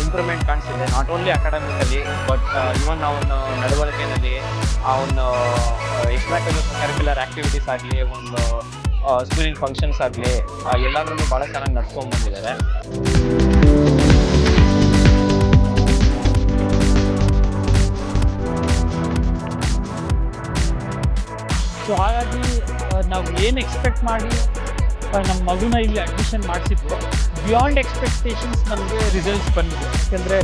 Improvement ಕಾಣಿಸಿದೆ. Not only academically but even ಅವನ ನಡವಳಿಕೆಯಲ್ಲಿ ಅವನ ಎಕ್ಸ್ಟ್ರಾ ಕರಿಕ್ಯುಲರ್ ಆ್ಯಕ್ಟಿವಿಟೀಸ್ ಆಗಲಿ, ಒಂದು ಸ್ಕೂಲಿಂಗ್ ಫಂಕ್ಷನ್ಸ್ ಆಗಲಿ, ಎಲ್ಲಾದ್ರೂ ಭಾಳ ಚೆನ್ನಾಗಿ ನಡ್ಸ್ಕೊಂಡು ಬಂದಿದ್ದಾರೆ. ಸೊ ಹಾಗಾಗಿ ನಾವು ಏನು ಎಕ್ಸ್ಪೆಕ್ಟ್ ಮಾಡಿ ನಮ್ಮ ಮಗುನ ಇಲ್ಲಿ ಅಡ್ಮಿಷನ್ ಮಾಡಿಸಿದ್ವು, ಬಿಯಾಂಡ್ ಎಕ್ಸ್ಪೆಕ್ಟೇಷನ್ಸ್ ನಮಗೆ ರಿಸಲ್ಟ್ಸ್ ಬಂದಿದೆ. ಯಾಕೆಂದರೆ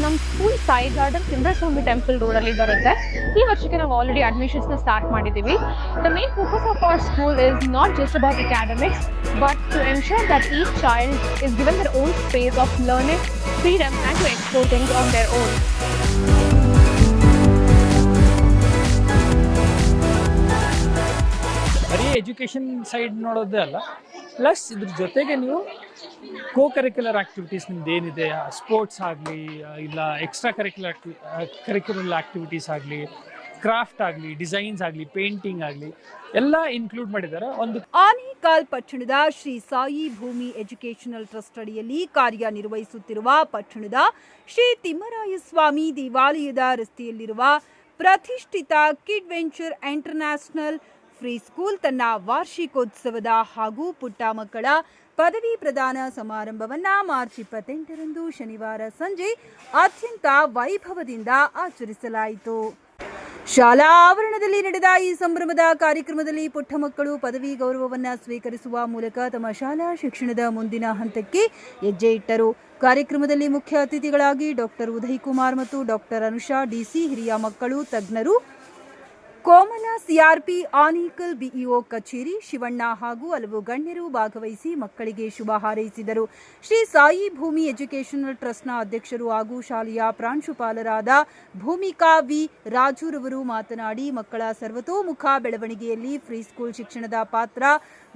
ನಮ್ಮ school Sai garden Chinnaswamy temple ರೋಡಲ್ಲಿ ಬರುತ್ತೆ. ಈ ವರ್ಷಕ್ಕೆ ನಾವು ಆಲ್ರೆಡಿ ಅಡ್ಮಿಷನ್ಸ್ನ ಸ್ಟಾರ್ಟ್ ಮಾಡಿದ್ದೀವಿ. The main focus of our school is not just about academics but to ensure that each child is given their own space of learning, freedom and to explore things on their own. ಬರೀ education side ನೋಡೋದೇ ಅಲ್ಲ, plus ಇದ್ರ ಜೊತೆಗೆ ನೀವು curricular activities ನಿಮ್ದು ಏನಿದೆ, sports ಆಗಲಿ, ಇಲ್ಲ ಎಕ್ಸ್ಟ್ರಾ ಕರಿಕ್ಯುಲರ್ ಆ್ಯಕ್ಟಿವಿಟೀಸ್ ಆಗಲಿ, ಕ್ರಾಫ್ಟ್ ಆಗಲಿ, ಡಿಸೈನ್ಸ್ ಆಗಲಿ, ಪೇಂಟಿಂಗ್ ಆಗಲಿ ಎಲ್ಲ ಇನ್ಕ್ಲೂಡ್ ಮಾಡಿದ್ದಾರೆ. ಆನೇಕಲ್ ಪಟ್ಟಣದ ಶ್ರೀ ಸಾಯಿ ಭೂಮಿ ಎಜುಕೇಷನಲ್ ಟ್ರಸ್ಟ್ ಅಡಿಯಲ್ಲಿ ಕಾರ್ಯನಿರ್ವಹಿಸುತ್ತಿರುವ ಪಟ್ಟಣದ ಶ್ರೀ ತಿಮ್ಮರಾಯಸ್ವಾಮಿ ದೇವಾಲಯದ ರಸ್ತೆಯಲ್ಲಿರುವ ಪ್ರತಿಷ್ಠಿತ kid venture international free school ತನ್ನ ವಾರ್ಷಿಕೋತ್ಸವದ ಹಾಗೂ ಪುಟ್ಟ ಮಕ್ಕಳ ಪದವಿ ಪ್ರದಾನ ಸಮಾರಂಭವನ್ನ ಮಾರ್ಚ್ 28ರಂದು ಶನಿವಾರ ಸಂಜೆ ಅತ್ಯಂತ ವೈಭವದಿಂದ ಆಚರಿಸಲಾಯಿತು. ಶಾಲಾ ಆವರಣದಲ್ಲಿ ನಡೆದ ಈ ಸಂಭ್ರಮದ ಕಾರ್ಯಕ್ರಮದಲ್ಲಿ ಪುಟ್ಟ ಮಕ್ಕಳು ಪದವಿ ಗೌರವವನ್ನು ಸ್ವೀಕರಿಸುವ ಮೂಲಕ ತಮ್ಮ ಶಾಲಾ ಶಿಕ್ಷಣದ ಮುಂದಿನ ಹಂತಕ್ಕೆ ಹೆಜ್ಜೆ ಇಟ್ಟರು. ಕಾರ್ಯಕ್ರಮದಲ್ಲಿ ಮುಖ್ಯ ಅತಿಥಿಗಳಾಗಿ ಡಾಕ್ಟರ್ ಉದಯ್ ಕುಮಾರ್ ಮತ್ತು ಡಾಕ್ಟರ್ ಅನುಷಾ ಡಿಸಿ, ಹಿರಿಯ ಮಕ್ಕಳು ತಜ್ಞರು, ಕೋಮಲ ಸಿಆರ್ಪಿ, ಆನೇಕಲ್ ಬಿಇಒ ಕಚೇರಿ, ಶಿವಣ್ಣ ಹಾಗೂ ಹಲವು ಗಣ್ಯರು ಭಾಗವಹಿಸಿ ಮಕ್ಕಳಿಗೆ ಶುಭ ಹಾರೈಸಿದರು. ಶ್ರೀ ಸಾಯಿ ಭೂಮಿ ಎಜುಕೇಷನಲ್ ಟ್ರಸ್ಟ್ನ ಅಧ್ಯಕ್ಷರು ಹಾಗೂ ಶಾಲೆಯ ಪ್ರಾಂಶುಪಾಲರಾದ ಭೂಮಿಕಾ ವಿ ರಾಜುರವರು ಮಾತನಾಡಿ, ಮಕ್ಕಳ ಸರ್ವತೋಮುಖ ಬೆಳವಣಿಗೆಯಲ್ಲಿ ಫ್ರೀ ಸ್ಕೂಲ್ ಶಿಕ್ಷಣದ ಪಾತ್ರ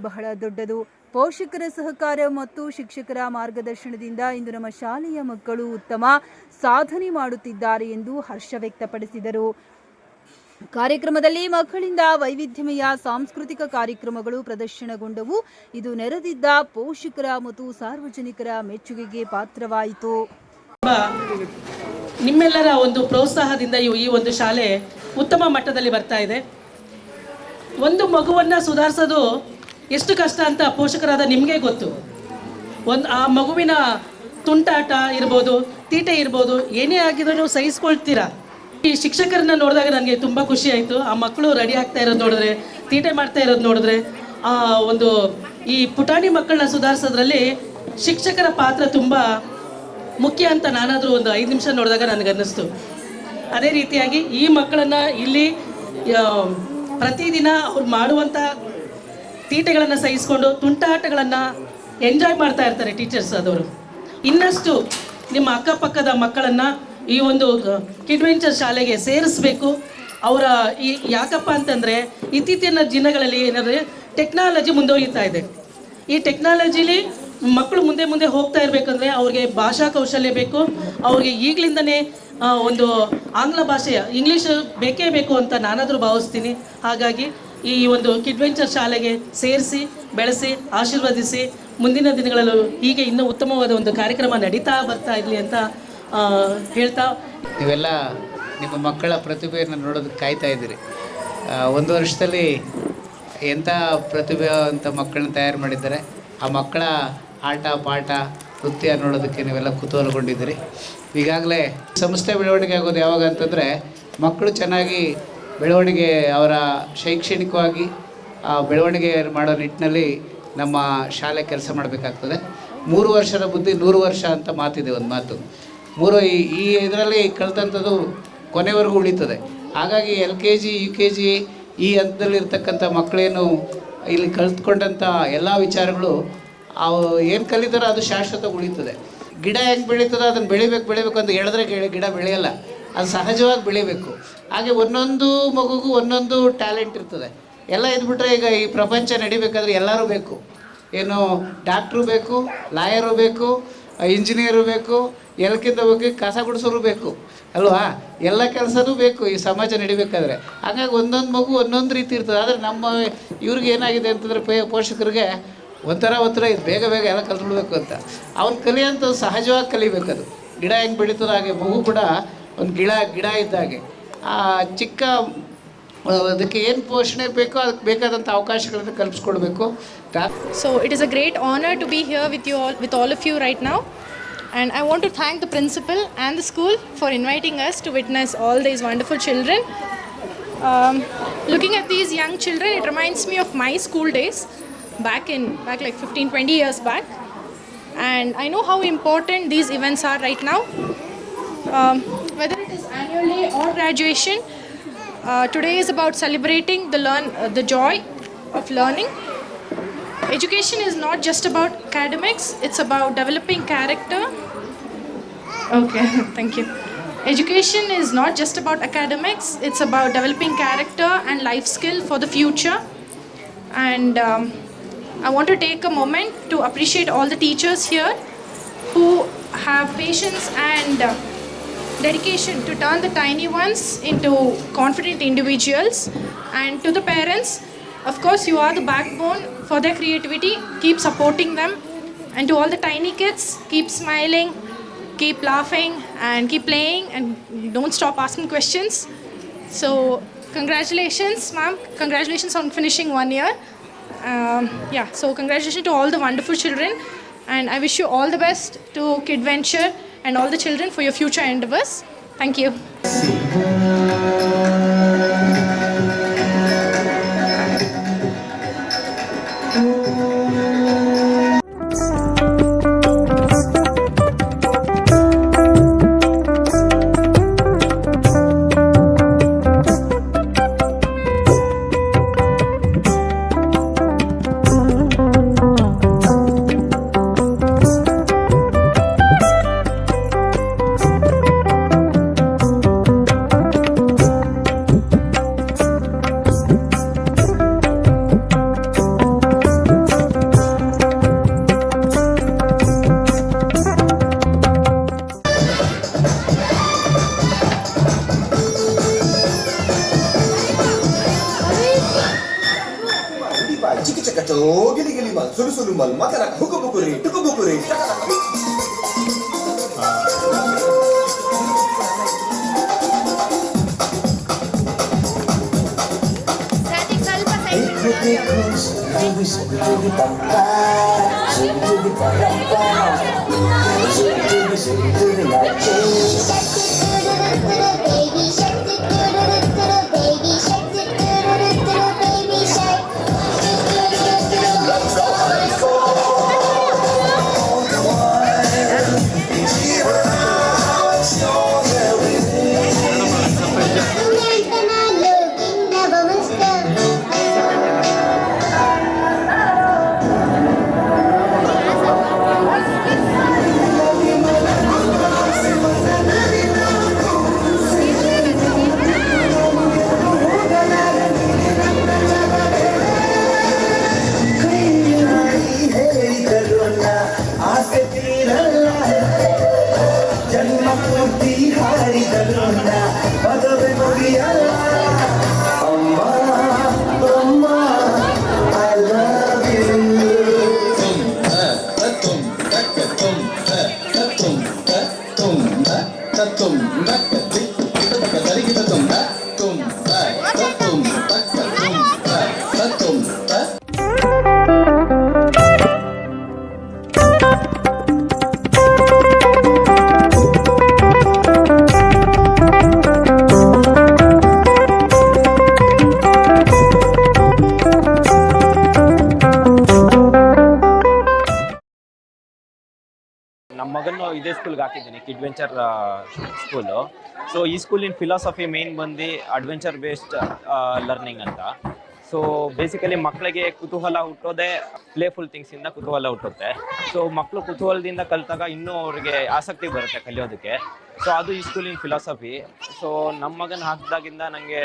ಬಹಳ ದೊಡ್ಡದು. ಪೋಷಕರ ಸಹಕಾರ ಮತ್ತು ಶಿಕ್ಷಕರ ಮಾರ್ಗದರ್ಶನದಿಂದ ಇಂದು ನಮ್ಮ ಶಾಲೆಯ ಮಕ್ಕಳು ಉತ್ತಮ ಸಾಧನೆ ಮಾಡುತ್ತಿದ್ದಾರೆ ಎಂದು ಹರ್ಷ ವ್ಯಕ್ತಪಡಿಸಿದರು. ಕಾರ್ಯಕ್ರಮದಲ್ಲಿ ಮಕ್ಕಳಿಂದ ವೈವಿಧ್ಯಮಯ ಸಾಂಸ್ಕೃತಿಕ ಕಾರ್ಯಕ್ರಮಗಳು ಪ್ರದರ್ಶನಗೊಂಡವು. ಇದು ನೆರೆದಿದ್ದ ಪೋಷಕರ ಮತ್ತು ಸಾರ್ವಜನಿಕರ ಮೆಚ್ಚುಗೆಗೆ ಪಾತ್ರವಾಯಿತು. ನಿಮ್ಮೆಲ್ಲರ ಒಂದು ಪ್ರೋತ್ಸಾಹದಿಂದ ಈ ಒಂದು ಶಾಲೆ ಉತ್ತಮ ಮಟ್ಟದಲ್ಲಿ ಬರ್ತಾ ಇದೆ. ಒಂದು ಮಗುವನ್ನು ಸುಧಾರಿಸೋದು ಎಷ್ಟು ಕಷ್ಟ ಅಂತ ಪೋಷಕರಾದ ನಿಮಗೆ ಗೊತ್ತು. ಆ ಮಗುವಿನ ತುಂಟಾಟ ಇರ್ಬೋದು, ತೀಟೆ ಇರ್ಬೋದು, ಏನೇ ಆಗಿದ್ರೂ ಸಹಿಸ್ಕೊಳ್ತೀರಾ. ಈ ಶಿಕ್ಷಕರನ್ನ ನೋಡಿದಾಗ ನನಗೆ ತುಂಬ ಖುಷಿ ಆಯಿತು. ಆ ಮಕ್ಕಳು ರೆಡಿ ಆಗ್ತಾ ಇರೋದು ನೋಡಿದ್ರೆ, ತೀಟೆ ಮಾಡ್ತಾ ಇರೋದು ನೋಡಿದ್ರೆ, ಒಂದು ಈ ಪುಟಾಣಿ ಮಕ್ಕಳನ್ನ ಸುಧಾರಿಸೋದ್ರಲ್ಲಿ ಶಿಕ್ಷಕರ ಪಾತ್ರ ತುಂಬ ಮುಖ್ಯ ಅಂತ ನಾನಾದರೂ ಒಂದು 5 ನಿಮಿಷ ನೋಡಿದಾಗ ನನಗನ್ನಿಸ್ತು. ಅದೇ ರೀತಿಯಾಗಿ ಈ ಮಕ್ಕಳನ್ನು ಇಲ್ಲಿ ಪ್ರತಿದಿನ ಅವ್ರು ಮಾಡುವಂಥ ತೀಟೆಗಳನ್ನು ಸಹಿಸ್ಕೊಂಡು ತುಂಟಾಟಗಳನ್ನು ಎಂಜಾಯ್ ಮಾಡ್ತಾ ಇರ್ತಾರೆ ಟೀಚರ್ಸ್ ಆದವರು. ಇನ್ನಷ್ಟು ನಿಮ್ಮ ಅಕ್ಕಪಕ್ಕದ ಮಕ್ಕಳನ್ನು ಈ ಒಂದು ಕಿಡ್ ವೆಂಚರ್ ಶಾಲೆಗೆ ಸೇರಿಸಬೇಕು. ಅವರ ಯಾಕಪ್ಪ ಅಂತಂದರೆ ಇತ್ತೀಚಿನ ದಿನಗಳಲ್ಲಿ ಏನಾದರೆ ಟೆಕ್ನಾಲಜಿ ಮುಂದುವರಿತಾ ಇದೆ. ಈ ಟೆಕ್ನಾಲಜಿಲಿ ಮಕ್ಕಳು ಮುಂದೆ ಮುಂದೆ ಹೋಗ್ತಾ ಇರಬೇಕಂದ್ರೆ ಅವ್ರಿಗೆ ಭಾಷಾ ಕೌಶಲ್ಯ ಬೇಕು. ಅವ್ರಿಗೆ ಈಗಲಿಂದನೇ ಒಂದು ಆಂಗ್ಲ ಭಾಷೆಯ ಇಂಗ್ಲೀಷ್ ಬೇಕೇ ಬೇಕು ಅಂತ ನಾನಾದರೂ ಭಾವಿಸ್ತೀನಿ. ಹಾಗಾಗಿ ಈ ಒಂದು ಕಿಡ್ ವೆಂಚರ್ ಶಾಲೆಗೆ ಸೇರಿಸಿ, ಬೆಳೆಸಿ, ಆಶೀರ್ವದಿಸಿ, ಮುಂದಿನ ದಿನಗಳಲ್ಲೂ ಹೀಗೆ ಇನ್ನೂ ಉತ್ತಮವಾದ ಒಂದು ಕಾರ್ಯಕ್ರಮ ನಡೀತಾ ಬರ್ತಾ ಇರಲಿ ಅಂತ ಹೇಳ್ತಾ, ನೀವೆಲ್ಲ ನಿಮ್ಮ ಮಕ್ಕಳ ಪ್ರತಿಭೆಯನ್ನು ನೋಡೋದಕ್ಕೆ ಕಾಯ್ತಾ ಇದ್ದೀರಿ. 1 ವರ್ಷದಲ್ಲಿ ಎಂಥ ಪ್ರತಿಭೆವಂತ ಮಕ್ಕಳನ್ನ ತಯಾರು ಮಾಡಿದ್ದಾರೆ. ಆ ಮಕ್ಕಳ ಆಟ ಪಾಠ ನೃತ್ಯ ನೋಡೋದಕ್ಕೆ ನೀವೆಲ್ಲ ಕುತೂಹಲಗೊಂಡಿದ್ದೀರಿ. ಈಗಾಗಲೇ ಸಂಸ್ಥೆ ಬೆಳವಣಿಗೆ ಆಗೋದು ಯಾವಾಗ ಅಂತಂದರೆ, ಮಕ್ಕಳು ಚೆನ್ನಾಗಿ ಬೆಳವಣಿಗೆ, ಅವರ ಶೈಕ್ಷಣಿಕವಾಗಿ ಬೆಳವಣಿಗೆ ಮಾಡೋ ನಿಟ್ಟಿನಲ್ಲಿ ನಮ್ಮ ಶಾಲೆ ಕೆಲಸ ಮಾಡಬೇಕಾಗ್ತದೆ. 3 ವರ್ಷದ ಬುದ್ಧಿ 100 ವರ್ಷ ಅಂತ ಮಾತಿದೆ, ಒಂದು ಮಾತು. ಈ ಇದರಲ್ಲಿ ಕಲಿತಂಥದ್ದು ಕೊನೆವರೆಗೂ ಉಳಿತದೆ. ಹಾಗಾಗಿ LKG UKG ಈ ಹಂತದಲ್ಲಿರ್ತಕ್ಕಂಥ ಮಕ್ಕಳೇನು ಇಲ್ಲಿ ಕಲಿತ್ಕೊಂಡಂಥ ಎಲ್ಲ ವಿಚಾರಗಳು ಅವು ಏನು ಕಲಿತಾರೋ ಅದು ಶಾಶ್ವತ ಉಳಿತದೆ. ಗಿಡ ಹೆಂಗೆ ಬೆಳೀತದೆ ಅದನ್ನು ಬೆಳಿಬೇಕು ಅಂತ ಹೇಳಿದ್ರೆ ಗಿಡ ಬೆಳೆಯಲ್ಲ, ಅದು ಸಹಜವಾಗಿ ಬೆಳಿಬೇಕು. ಹಾಗೆ ಒಂದೊಂದು ಮಗುಗೂ ಒಂದೊಂದು ಟ್ಯಾಲೆಂಟ್ ಇರ್ತದೆ. ಎಲ್ಲ ಇದ್ಬಿಟ್ರೆ ಈಗ ಈ ಪ್ರಪಂಚ ನಡಿಬೇಕಾದ್ರೆ ಎಲ್ಲರೂ ಬೇಕು. ಏನು ಡಾಕ್ಟ್ರು ಬೇಕು, ಲಾಯರು ಬೇಕು, ಇಂಜಿನಿಯರು ಬೇಕು, ಎಲ್ಲಕ್ಕಿಂತ ಬಗ್ಗೆ ಕಸ ಗುಡಿಸೋರು ಬೇಕು ಅಲ್ವಾ, ಎಲ್ಲ ಕೆಲಸನೂ ಬೇಕು ಈ ಸಮಾಜ ನಡಿಬೇಕಾದ್ರೆ. ಹಾಗಾಗಿ ಒಂದೊಂದು ಮಗು ಒಂದೊಂದು ರೀತಿ ಇರ್ತದೆ. ಆದರೆ ನಮ್ಮ ಇವ್ರಿಗೆ ಏನಾಗಿದೆ ಅಂತಂದರೆ ಪೋಷಕರಿಗೆ ಒಂಥರ ಇದು ಬೇಗ ಬೇಗ ಎಲ್ಲ ಕಲ್ತ್ಬಿಡ್ಬೇಕು ಅಂತ. ಅವ್ರು ಕಲಿಯೋಂಥದ್ದು ಸಹಜವಾಗಿ ಕಲಿಬೇಕು. ಅದು ಗಿಡ ಹೆಂಗೆ ಬೆಳೀತದೋ ಹಾಗೆ ಮಗು ಕೂಡ ಒಂದು ಗಿಡ ಇದ್ದಾಗೆ ಆ ಚಿಕ್ಕ ಅದಕ್ಕೆ ಏನು ಪೋಷಣೆ ಬೇಕೋ ಅದಕ್ಕೆ ಬೇಕಾದಂಥ ಅವಕಾಶಗಳನ್ನು ಕಲ್ಪಿಸ್ಕೊಡ್ಬೇಕು. So it is a great honor to be here with all of you right now, and I want to thank the principal and the school for inviting us to witness all these wonderful children. Looking at these young children, it reminds me of my school days back like 15-20 years back, and I know how important these events are right now. Whether it is annually or graduation, today is about celebrating the joy of learning. Education is not just about academics, it's about developing character. Okay, thank you. Education is not just about academics, it's about developing character and life skill for the future. And I want to take a moment to appreciate all the teachers here who have patience and dedication to turn the tiny ones into confident individuals. And to the parents, of course, you are the backbone for their creativity. Keep supporting them. And to all the tiny kids, keep smiling, keep laughing, and keep playing, and don't stop asking questions. So congratulations, ma'am. Congratulations on finishing 1 year. So congratulations to all the wonderful children, and I wish you all the best to Kidventure and all the children for your future endeavors. Thank you. gili gili mal sulu sulu mal makana huku bukuri tuku bukuri ನಮ್ಮ ಮಗನ್ನು ಇದೇ ಸ್ಕೂಲ್ಗೆ ಹಾಕಿದ್ದೀನಿ, ಕಿಡ್ವೆಂಚರ್ school. So ಈ ಸ್ಕೂಲಿನ philosophy main ಬಂದು adventure based learning ಅಂತ. So basically ಮಕ್ಕಳಿಗೆ ಕುತೂಹಲ ಹುಟ್ಟೋದೇ ಪ್ಲೇಫುಲ್ ಥಿಂಗ್ಸಿಂದ ಕುತೂಹಲ ಹುಟ್ಟುತ್ತೆ. ಸೊ ಮಕ್ಕಳು ಕುತೂಹಲದಿಂದ ಕಲಿತಾಗ ಇನ್ನೂ ಅವ್ರಿಗೆ ಆಸಕ್ತಿ ಬರುತ್ತೆ ಕಲಿಯೋದಕ್ಕೆ. ಸೊ ಅದು ಈ ಸ್ಕೂಲಿನ ಫಿಲಾಸಫಿ. ಸೊ ನಮ್ಮ ಮಗನ ಹಾಕಿದಾಗಿಂದ ನನಗೆ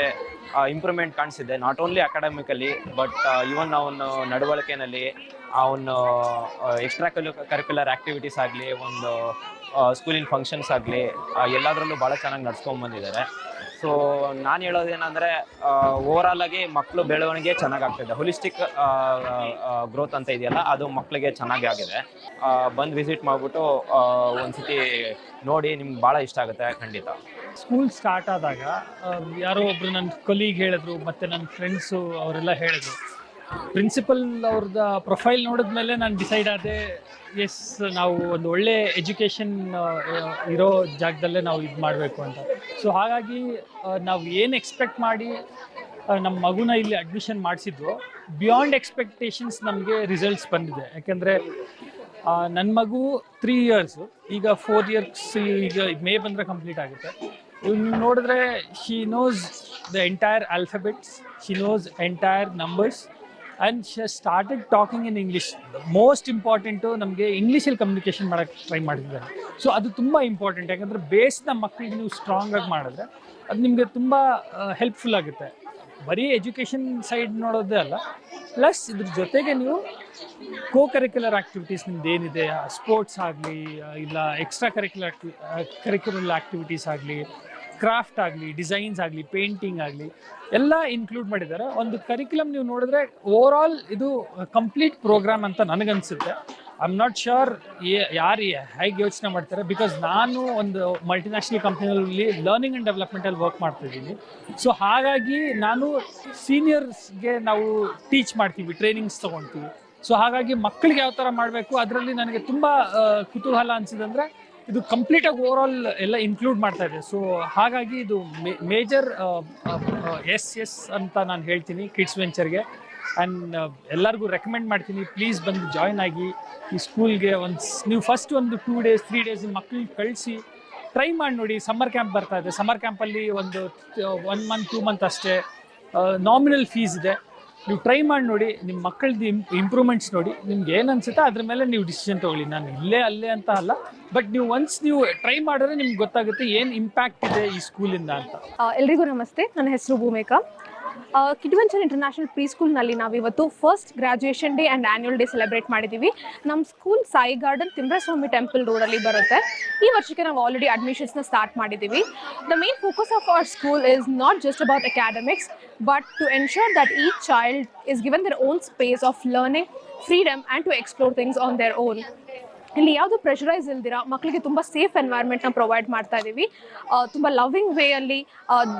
ಇಂಪ್ರೂವ್ಮೆಂಟ್ ಕಾಣಿಸಿದೆ, not only academically but even ಅವನು ನಡವಳಿಕೆಯಲ್ಲಿ, ಅವನು ಎಕ್ಸ್ಟ್ರಾ ಕರಿಕ್ಯುಲರ್ ಆ್ಯಕ್ಟಿವಿಟೀಸ್ ಆಗಲಿ, ಒಂದು ಸ್ಕೂಲಿನ ಫಂಕ್ಷನ್ಸ್ ಆಗಲಿ ಎಲ್ಲದರಲ್ಲೂ ಭಾಳ ಚೆನ್ನಾಗಿ ನಡ್ಸ್ಕೊಂಡ್ಬಂದಿದ್ದಾರೆ. ಸೊ ನಾನು ಹೇಳೋದೇನೆಂದರೆ ಓವರಾಲ್ ಆಗಿ ಮಕ್ಕಳು ಬೆಳವಣಿಗೆ ಚೆನ್ನಾಗಾಗ್ತಿದೆ. ಹೋಲಿಸ್ಟಿಕ್ ಗ್ರೋತ್ ಅಂತ ಇದೆಯಲ್ಲ, ಅದು ಮಕ್ಕಳಿಗೆ ಚೆನ್ನಾಗಿ ಆಗಿದೆ. ಬಂದು ವಿಸಿಟ್ ಮಾಡಿಬಿಟ್ಟು ಒಂದ್ಸತಿ ನೋಡಿ, ನಿಮ್ಗೆ ಭಾಳ ಇಷ್ಟ ಆಗುತ್ತೆ ಖಂಡಿತ. ಸ್ಕೂಲ್ ಸ್ಟಾರ್ಟ್ ಆದಾಗ ಯಾರೋ ಒಬ್ಬರು ನನ್ನ ಕೊಲೀಗ್ ಹೇಳಿದ್ರು, ಮತ್ತು ನನ್ನ ಫ್ರೆಂಡ್ಸು ಅವರೆಲ್ಲ ಹೇಳಿದ್ರು. ಪ್ರಿನ್ಸಿಪಲ್ ಅವ್ರದ್ದು ಪ್ರೊಫೈಲ್ ನೋಡಿದ್ಮೇಲೆ ನಾನು ಡಿಸೈಡ್ ಆದೆ, ಎಸ್ ನಾವು ಒಂದು ಒಳ್ಳೆ ಎಜುಕೇಷನ್ ಇರೋ ಜಾಗದಲ್ಲೇ ನಾವು ಇದು ಮಾಡಬೇಕು ಅಂತ. ಸೊ ಹಾಗಾಗಿ ನಾವು ಏನು ಎಕ್ಸ್ಪೆಕ್ಟ್ ಮಾಡಿ ನಮ್ಮ ಮಗುನ ಇಲ್ಲಿ ಅಡ್ಮಿಷನ್ ಮಾಡಿಸಿದ್ವು, ಬಿಯಾಂಡ್ ಎಕ್ಸ್ಪೆಕ್ಟೇಷನ್ಸ್ ನಮಗೆ ರಿಸಲ್ಟ್ಸ್ ಬಂದಿದೆ. ಯಾಕೆಂದರೆ ನನ್ನ ಮಗು 3 years, ಈಗ 4 years, ಈಗ ಮೇ ಬಂದರೆ ಕಂಪ್ಲೀಟ್ ಆಗುತ್ತೆ. ಇವ್ನು ನೋಡಿದ್ರೆ she nose the entire alphabets, she nose entire numbers, and she started talking in English. Most important ನಮಗೆ ಇಂಗ್ಲೀಷಲ್ಲಿ ಕಮ್ಯುನಿಕೇಷನ್ ಮಾಡೋಕ್ಕೆ ಟ್ರೈ ಮಾಡಿದ್ದಾರೆ. ಸೊ ಅದು ತುಂಬ ಇಂಪಾರ್ಟೆಂಟ್. ಯಾಕಂದರೆ ಬೇಸ್ನ ಮಕ್ಕಳಿಗೆ ನೀವು ಸ್ಟ್ರಾಂಗಾಗಿ ಮಾಡಿದ್ರೆ ಅದು ನಿಮಗೆ ತುಂಬ ಹೆಲ್ಪ್ಫುಲ್ ಆಗುತ್ತೆ. ಬರೀ ಎಜುಕೇಷನ್ ಸೈಡ್ ನೋಡೋದೇ ಅಲ್ಲ, ಪ್ಲಸ್ ಇದ್ರ ಜೊತೆಗೆ ನೀವು ಕರಿಕ್ಯುಲರ್ ಆ್ಯಕ್ಟಿವಿಟೀಸ್ ನಿಮ್ದು ಏನಿದೆ, ಸ್ಪೋರ್ಟ್ಸ್ ಆಗಲಿ, ಇಲ್ಲ ಎಕ್ಸ್ಟ್ರಾ ಕರಿಕ್ಯುಲರ್ ಆ್ಯಕ್ಟಿವಿಟೀಸ್ ಆಗಲಿ, ಕ್ರಾಫ್ಟ್ ಆಗಲಿ, ಡಿಸೈನ್ಸ್ ಆಗಲಿ, ಪೇಂಟಿಂಗ್ ಆಗಲಿ, ಎಲ್ಲ ಇನ್ಕ್ಲೂಡ್ ಮಾಡಿದ್ದಾರೆ. ಒಂದು ಕರಿಕ್ಯುಲಮ್ ನೀವು ನೋಡಿದ್ರೆ ಓವರಾಲ್ ಇದು ಕಂಪ್ಲೀಟ್ ಪ್ರೋಗ್ರಾಮ್ ಅಂತ ನನಗನ್ಸುತ್ತೆ. ಐ ಆಮ್ ನಾಟ್ ಶ್ಯೂರ್ ಯಾರು ಹೇಗೆ ಯೋಚನೆ ಮಾಡ್ತಾರೆ, ಬಿಕಾಸ್ ನಾನು ಒಂದು ಮಲ್ಟಿನ್ಯಾಷನಲ್ ಕಂಪ್ನಿಯಲ್ಲಿ ಲರ್ನಿಂಗ್ ಆ್ಯಂಡ್ ಡೆವಲಪ್ಮೆಂಟಲ್ಲಿ ವರ್ಕ್ ಮಾಡ್ತಾಯಿದ್ದೀನಿ. ಸೊ ಹಾಗಾಗಿ ನಾನು ಸೀನಿಯರ್ಸ್ಗೆ ನಾವು ಟೀಚ್ ಮಾಡ್ತೀವಿ, ಟ್ರೈನಿಂಗ್ಸ್ ತೊಗೊಳ್ತೀವಿ. ಸೊ ಹಾಗಾಗಿ ಮಕ್ಕಳಿಗೆ ಯಾವ ಥರ ಮಾಡಬೇಕು ಅದರಲ್ಲಿ ನನಗೆ ತುಂಬ ಕುತೂಹಲ ಅನಿಸಿದಂದರೆ ಇದು ಕಂಪ್ಲೀಟಾಗಿ ಓವರಾಲ್ ಎಲ್ಲ ಇನ್ಕ್ಲೂಡ್ ಮಾಡ್ತಾ ಇದೆ. ಸೊ ಹಾಗಾಗಿ ಇದು ಮೇಜರ್ ಎಸ್ ಅಂತ ನಾನು ಹೇಳ್ತೀನಿ ಕಿಡ್ಸ್ ವೆಂಚರ್ಗೆ. ಆ್ಯಂಡ್ ಎಲ್ಲರಿಗೂ ರೆಕಮೆಂಡ್ ಮಾಡ್ತೀನಿ, ಪ್ಲೀಸ್ ಬಂದು ಜಾಯ್ನ್ ಆಗಿ ಈ ಸ್ಕೂಲ್ಗೆ. ನೀವು ಫಸ್ಟ್ ಒಂದು 2 days 3 days ನಿಮ್ಮ ಮಕ್ಕಳಿಗೆ ಕಳಿಸಿ ಟ್ರೈ ಮಾಡಿ ನೋಡಿ. ಸಮ್ಮರ್ ಕ್ಯಾಂಪ್ ಬರ್ತಾ ಇದೆ, ಸಮ್ಮರ್ ಕ್ಯಾಂಪಲ್ಲಿ ಒಂದು 1 month 2 month ಅಷ್ಟೇ ನಾಮಿನಲ್ ಫೀಸ್ ಇದೆ. ನೀವು ಟ್ರೈ ಮಾಡಿ ನೋಡಿ, ನಿಮ್ಮ ಮಕ್ಕಳದ್ದು ಇಂಪ್ರೂವ್ಮೆಂಟ್ಸ್ ನೋಡಿ, ನಿಮ್ಗೆ ಏನು ಅನಿಸುತ್ತೆ ಅದ್ರ ಮೇಲೆ ನೀವು ಡಿಸಿಷನ್ ತೊಗೊಳ್ಳಿ. ನಾನು ಅಲ್ಲೇ ಅಂತ ಅಲ್ಲ, ಬಟ್ ನೀವು ನೀವು ಟ್ರೈ ಮಾಡಿದ್ರೆ ನಿಮ್ಗೆ ಗೊತ್ತಾಗುತ್ತೆ ಏನು ಇಂಪ್ಯಾಕ್ಟ್ ಇದೆ ಈ ಸ್ಕೂಲಿಂದ ಅಂತ. ಎಲ್ರಿಗೂ ನಮಸ್ತೆ, ನನ್ನ ಹೆಸರು Bhumika. Kid venture international pre ಸ್ಕೂಲ್ನಲ್ಲಿ ನಾವಿವತ್ತು first graduation day and annual day celebrate ಮಾಡಿದ್ದೀವಿ. ನಮ್ಮ school Sai garden Thimraswamy temple ರೋಡಲ್ಲಿ ಬರುತ್ತೆ. ಈ ವರ್ಷಕ್ಕೆ ನಾವು ಆಲ್ರೆಡಿ ಅಡ್ಮಿಷನ್ಸ್ನ ಸ್ಟಾರ್ಟ್ ಮಾಡಿದ್ದೀವಿ. The main focus of our school is not just about academics, but to ensure that each child is given their own space of learning, freedom and to explore things on their own. ಇಲ್ಲಿ ಯಾವುದು pressurise ಇಲ್ದಿರ ಮಕ್ಕಳಿಗೆ ತುಂಬ safe ಎನ್ವೈರ್ಮೆಂಟ್ನ provide ಮಾಡ್ತಾ ಇದ್ದೀವಿ. ತುಂಬ loving ವೇಯಲ್ಲಿ,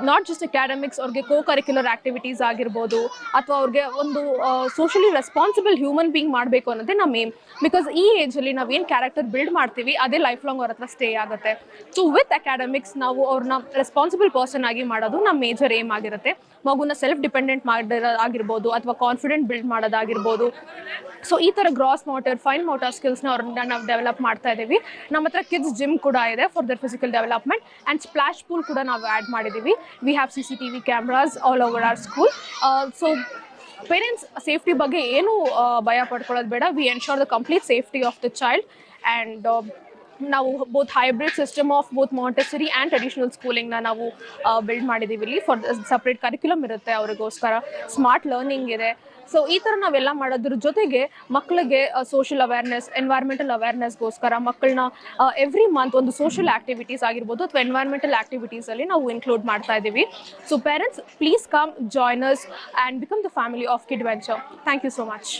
not just academics, ಅವ್ರಿಗೆ curricular activities ಆಗಿರ್ಬೋದು, ಅಥವಾ ಅವ್ರಿಗೆ ಒಂದು ಸೋಷಲಿ ರೆಸ್ಪಾನ್ಸಿಬಲ್ ಹ್ಯೂಮನ್ ಬೀಯಿಂಗ್ ಮಾಡಬೇಕು ಅನ್ನೋದೇ ನಮ್ಮ ಏಮ್. ಬಿಕಾಸ್ ಈ ಏಜಲ್ಲಿ ನಾವೇನು ಕ್ಯಾರೆಕ್ಟರ್ ಬಿಲ್ಡ್ ಮಾಡ್ತೀವಿ ಅದೇ ಲೈಫ್ ಲಾಂಗ್ ಅವ್ರ ಹತ್ರ ಸ್ಟೇ ಆಗುತ್ತೆ. ಸೊ ವಿತ್ ಅಕಾಡೆಮಿಕ್ಸ್ ನಾವು ಅವ್ರನ್ನ ರೆಸ್ಪಾನ್ಸಿಬಲ್ ಪರ್ಸನ್ ಆಗಿ ಮಾಡೋದು ನಮ್ಮ ಮೇಜರ್ ಏಮ್ ಆಗಿರುತ್ತೆ. ಮಗುನ ಸೆಲ್ಫ್ ಡಿಪೆಂಡೆಂಟ್ ಮಾಡೋದಾಗಿರ್ಬೋದು, ಅಥವಾ ಕಾನ್ಫಿಡೆಂಟ್ ಬಿಲ್ಡ್ ಮಾಡೋದಾಗಿರ್ಬೋದು. ಸೊ ಈ ಥರ ಗ್ರಾಸ್ ಮೋಟರ್, ಫೈನ್ ಮೋಟಾರ್ ಸ್ಕಿಲ್ಸ್ನ ಅವ್ರನ್ನ ನಾವು ಡೆವಲಪ್ ಮಾಡ್ತಾ ಇದ್ದೀವಿ. ನಮ್ಮ ಹತ್ರ ಕಿಡ್ಸ್ ಜಿಮ್ ಕೂಡ ಇದೆ for their physical development, and splash pool ಕೂಡ ನಾವು ಆ್ಯಡ್ ಮಾಡಿದ್ದೀವಿ. We have CCTV cameras all over our school. So parents safety ಬಗ್ಗೆ ಏನೂ ಭಯ ಪಡ್ಕೊಳ್ಳೋದು ಬೇಡ. We ensure the complete safety of the child. And ನಾವು both hybrid system of both Montessori and traditional ಸ್ಕೂಲಿಂಗ್ನ ನಾವು ಬಿಲ್ಡ್ ಮಾಡಿದ್ದೀವಿ. ಇಲ್ಲಿ ಫಾರ್ ಸಪ್ರೇಟ್ ಕರಿಕ್ಯುಲಮ್ ಇರುತ್ತೆ ಅವರಿಗೋಸ್ಕರ, ಸ್ಮಾರ್ಟ್ ಲರ್ನಿಂಗ್ ಇದೆ. ಸೊ ಈ ಥರ ನಾವೆಲ್ಲ ಮಾಡೋದ್ರ ಜೊತೆಗೆ ಮಕ್ಕಳಿಗೆ ಸೋಷಿಯಲ್ ಅವೇರ್ನೆಸ್, ಎನ್ವೈರ್ಮೆಂಟಲ್ ಅವೇರ್ನೆಸ್ಗೋಸ್ಕರ ಮಕ್ಕಳನ್ನ ಎವ್ರಿ ಮಂತ್ ಒಂದು ಸೋಷಿಯಲ್ ಆ್ಯಕ್ಟಿವಿಟೀಸ್ ಆಗಿರ್ಬೋದು ಅಥವಾ ಎನ್ವೈರ್ಮೆಂಟಲ್ ಆ್ಯಕ್ಟಿವಿಟೀಸಲ್ಲಿ ನಾವು ಇನ್ಕ್ಲೂಡ್ ಮಾಡ್ತಾ ಇದ್ದೀವಿ. So parents please come join us and become the family of kid venture. Thank you so much.